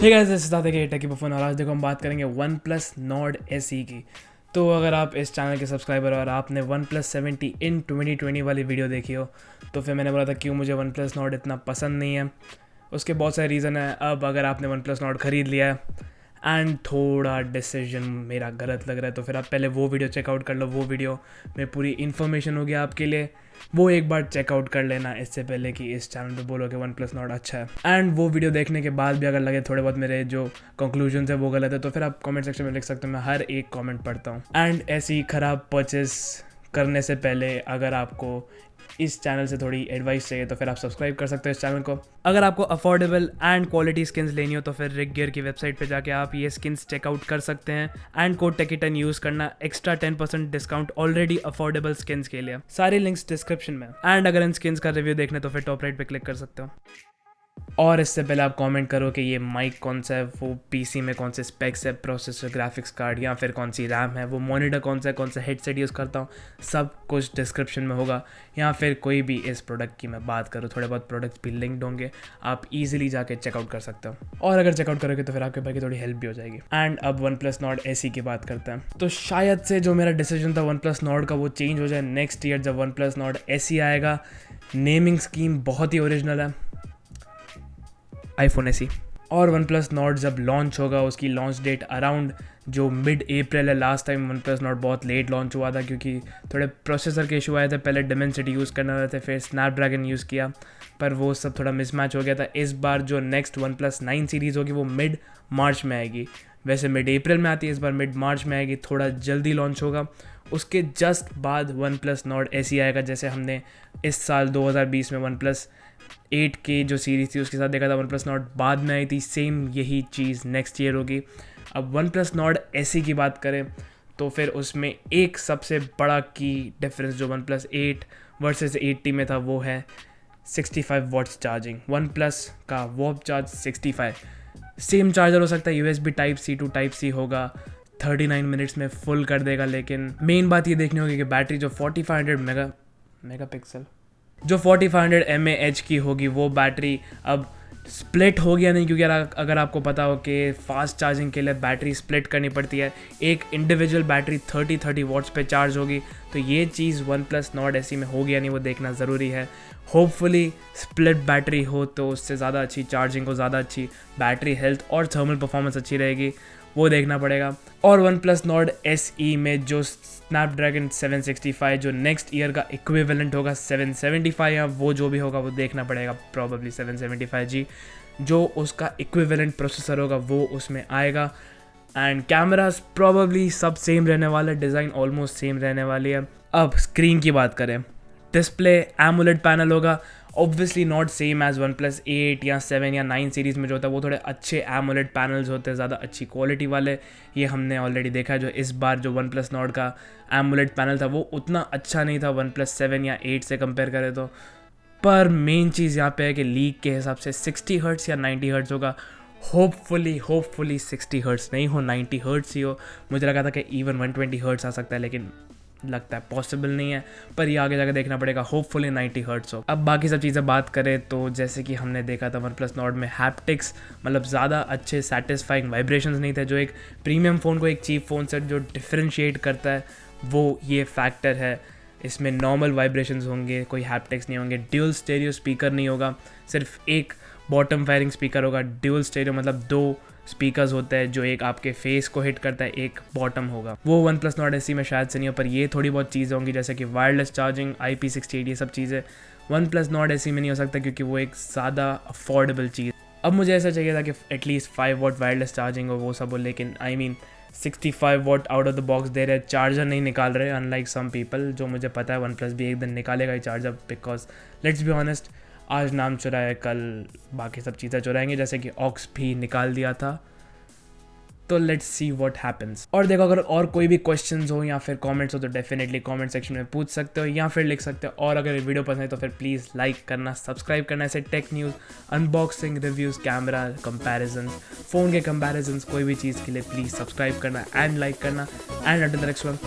Hey guys, this is दादा टेकी phone और आज देखो हम बात करेंगे वन प्लस नॉर्ड एसई की। तो अगर आप इस चैनल के सब्सक्राइबर और आपने वन प्लस 70 इन 2020 वाली वीडियो देखी हो तो फिर मैंने बोला था क्यों मुझे वन प्लस नॉर्ड इतना पसंद नहीं है। उसके बहुत सारे रीज़न है। अब अगर आपने वन प्लस नॉर्ड ख़रीद लिया है एंड थोड़ा डिसीजन मेरा गलत लग रहा है तो फिर आप पहले वो वीडियो चेकआउट कर लो। वो वीडियो में पूरी इन्फॉर्मेशन होगी आपके लिए, वो एक बार चेकआउट कर लेना इससे पहले कि इस चैनल पे बोलो कि वन प्लस नॉट अच्छा है। एंड वो वीडियो देखने के बाद भी अगर लगे थोड़े बहुत मेरे जो कंक्लूजन है वो गलत है तो फिर आप कमेंट सेक्शन में लिख सकते हो, मैं हर एक कमेंट पढ़ता हूँ। एंड ऐसी ख़राब परचेस करने से पहले अगर आपको इस चैनल से थोड़ी एडवाइस चाहिए तो फिर आप सब्सक्राइब कर सकते हो इस चैनल को। अगर आपको अफोर्डेबल एंड क्वालिटी स्किन्स लेनी हो तो फिर रिग गियर की वेबसाइट पे जाके आप ये स्किन्स चेकआउट कर सकते हैं एंड कोड टेकी10 यूज़ करना, extra 10% discount already affordable skins के लिए। सारे लिंक्स डिस्क्रिप्शन में। एंड अगर इन स्किन्स का रिव्यू देखना तो फिर टॉप राइट पे क्लिक कर सकते हो। और इससे पहले आप कमेंट करो कि ये माइक कौन सा है, वो पीसी में कौन से स्पेक्स है, प्रोसेसर, ग्राफिक्स कार्ड या फिर कौन सी रैम है, वो मॉनिटर कौन सा हेडसेट यूज़ करता हूँ, सब कुछ डिस्क्रिप्शन में होगा। या फिर कोई भी इस प्रोडक्ट की मैं बात करूँ, थोड़े बहुत प्रोडक्ट्स भी लिंक्ड होंगे, आप इजीली जाके चेकआउट कर सकते हो। और अगर चेकआउट करोगे तो फिर आपके भाई की थोड़ी हेल्प भी हो जाएगी। एंड अब वन प्लस नॉर्ड एसी की बात करते हैं। तो शायद से जो मेरा डिसीजन था वन प्लस नॉर्ड का वो चेंज हो जाए नेक्स्ट ईयर जब वन प्लस नॉर्ड एसी आएगा। नेमिंग स्कीम बहुत ही ओरिजिनल है, आईफोन एसी। और वन प्लस नॉट जब लॉन्च होगा उसकी लॉन्च डेट अराउंड जो मिड अप्रैल है। Last time one plus not बहुत लेट लॉन्च हुआ था क्योंकि थोड़े प्रोसेसर के इशू आए थे। पहले डिमेंसिटी यूज़ करना रहे थे, फिर स्नैपड्रैगन यूज़ किया, पर वो सब थोड़ा मिसमैच हो गया था। इस बार जो नेक्स्ट वन प्लस 9 सीरीज़ होगी वो मिड मार्च में आएगी। वैसे मिड अप्रैल में आती है, इस बार मिड मार्च में आएगी, थोड़ा जल्दी लॉन्च होगा। उसके जस्ट बाद वन प्लस नॉट एसी आएगा। जैसे हमने इस साल 2020 में वन प्लस 8 की जो सीरीज़ थी उसके साथ देखा था, वन प्लस नॉट बाद में आई थी, सेम यही चीज़ नेक्स्ट ईयर होगी। अब वन प्लस नॉट एसी की बात करें तो फिर उसमें एक सबसे बड़ा की डिफरेंस जो वन प्लस 8 वर्सेस 80 में था वो है 65 वॉट्स चार्जिंग। वन प्लस का वॉप चार्ज 65, सेम चार्जर हो सकता है, USB type C to type C होगा, 39 मिनट्स में फुल कर देगा। लेकिन मेन बात ये देखनी होगी कि बैटरी जो 4500 मेगापिक्सल जो 4500 mAh की होगी वो बैटरी अब स्प्लिट हो गया नहीं, क्योंकि अगर आपको पता हो कि फास्ट चार्जिंग के लिए बैटरी स्प्लिट करनी पड़ती है, एक इंडिविजुअल बैटरी 30 वॉट्स पे चार्ज होगी। तो ये चीज़ वन प्लस नॉट एसी में होगी या नहीं वो देखना ज़रूरी है। होपफुली स्प्लिट बैटरी हो तो उससे ज़्यादा अच्छी चार्जिंग हो, ज़्यादा अच्छी बैटरी हेल्थ और थर्मल परफॉर्मेंस अच्छी रहेगी, वो देखना पड़ेगा। और वन प्लस नॉट एसई में जो स्नैपड्रैगन 765 जो नेक्स्ट ईयर का इक्विवेलेंट होगा 775 या वो जो भी होगा वो देखना पड़ेगा, प्रॉबेबली 775G जो उसका इक्विवेलेंट प्रोसेसर होगा वो उसमें आएगा। एंड कैमरास प्रॉबेबली सब सेम रहने वाला है, डिज़ाइन ऑलमोस्ट सेम रहने वाली है। अब स्क्रीन की बात करें, डिस्प्ले एमोलेड पैनल होगा, obviously not same as OnePlus 8 या 7 या 9 सीरीज़ में जो होता है वो थोड़े अच्छे एमोलेड पैनल्स होते हैं, ज़्यादा अच्छी क्वालिटी वाले। ये हमने ऑलरेडी देखा है। जो इस बार जो वन प्लस नॉट का एमोलेड पैनल था वो उतना अच्छा नहीं था वन प्लस 7 या 8 से कंपेयर करें तो। पर मेन चीज़ यहाँ पे है कि लीक के हिसाब से 60 हर्ट्स या 90 हर्ट्स होगा। होपफुली 60 हर्ट्स नहीं हो, 90 हर्ट्स ही हो। मुझे लगा था कि इवन 120 हर्ट्स आ सकता है, लेकिन लगता है पॉसिबल नहीं है, पर ये आगे जाकर देखना पड़ेगा। होपफुली 90 हर्ट्स हो। अब बाकी सब चीज़ें बात करें तो जैसे कि हमने देखा था वन प्लस नॉट में हैप्टिक्स मतलब ज़्यादा अच्छे सेटिस्फाइंग वाइब्रेशंस नहीं थे, जो एक प्रीमियम फ़ोन को एक चीप फ़ोन से जो डिफरेंशिएट करता है वो ये फैक्टर है। इसमें नॉर्मल वाइब्रेशंस होंगे, कोई हैप्टिक्स नहीं होंगे। ड्यूल स्टेरियो स्पीकर नहीं होगा, सिर्फ एक बॉटम फायरिंग स्पीकर होगा। ड्यूल स्टेरियो मतलब 2 स्पीकर्स होते हैं, जो एक आपके फेस को हिट करता है, एक बॉटम होगा। वो वन प्लस नॉट एसी में शायद से नहीं हो, पर ये थोड़ी बहुत चीज़ें होंगी जैसे कि वायरलेस चार्जिंग, IP68, ये सब चीज़ें वन प्लस नॉट एसी में नहीं हो सकता क्योंकि वो एक ज़्यादा अफोर्डेबल चीज़। अब मुझे ऐसा चाहिए था कि एटलीस्ट 5 वॉट वायरलेस चार्जिंग हो, वो सब हो, लेकिन 65 watt out of the box दे रहे, चार्जर नहीं निकाल रहे, अनलाइक सम पीपल। जो मुझे पता है वन प्लस भी एक दिन निकालेगा ही charger, because let's be honest, आज नाम चुराए कल बाकी सब चीज़ें चुराएंगे, जैसे कि ऑक्स भी निकाल दिया था। तो लेट्स सी व्हाट हैपेंस। और देखो, अगर और कोई भी क्वेश्चंस हो या फिर कमेंट्स हो तो डेफिनेटली कमेंट सेक्शन में पूछ सकते हो या फिर लिख सकते हो। और अगर वीडियो पसंद है तो फिर प्लीज़ लाइक करना, सब्सक्राइब करना। ऐसे tech news, unboxing, reviews, camera comparison, phone के कंपैरिजन, कोई भी चीज़ के लिए प्लीज़ सब्सक्राइब करना एंड लाइक करना। And until the next one,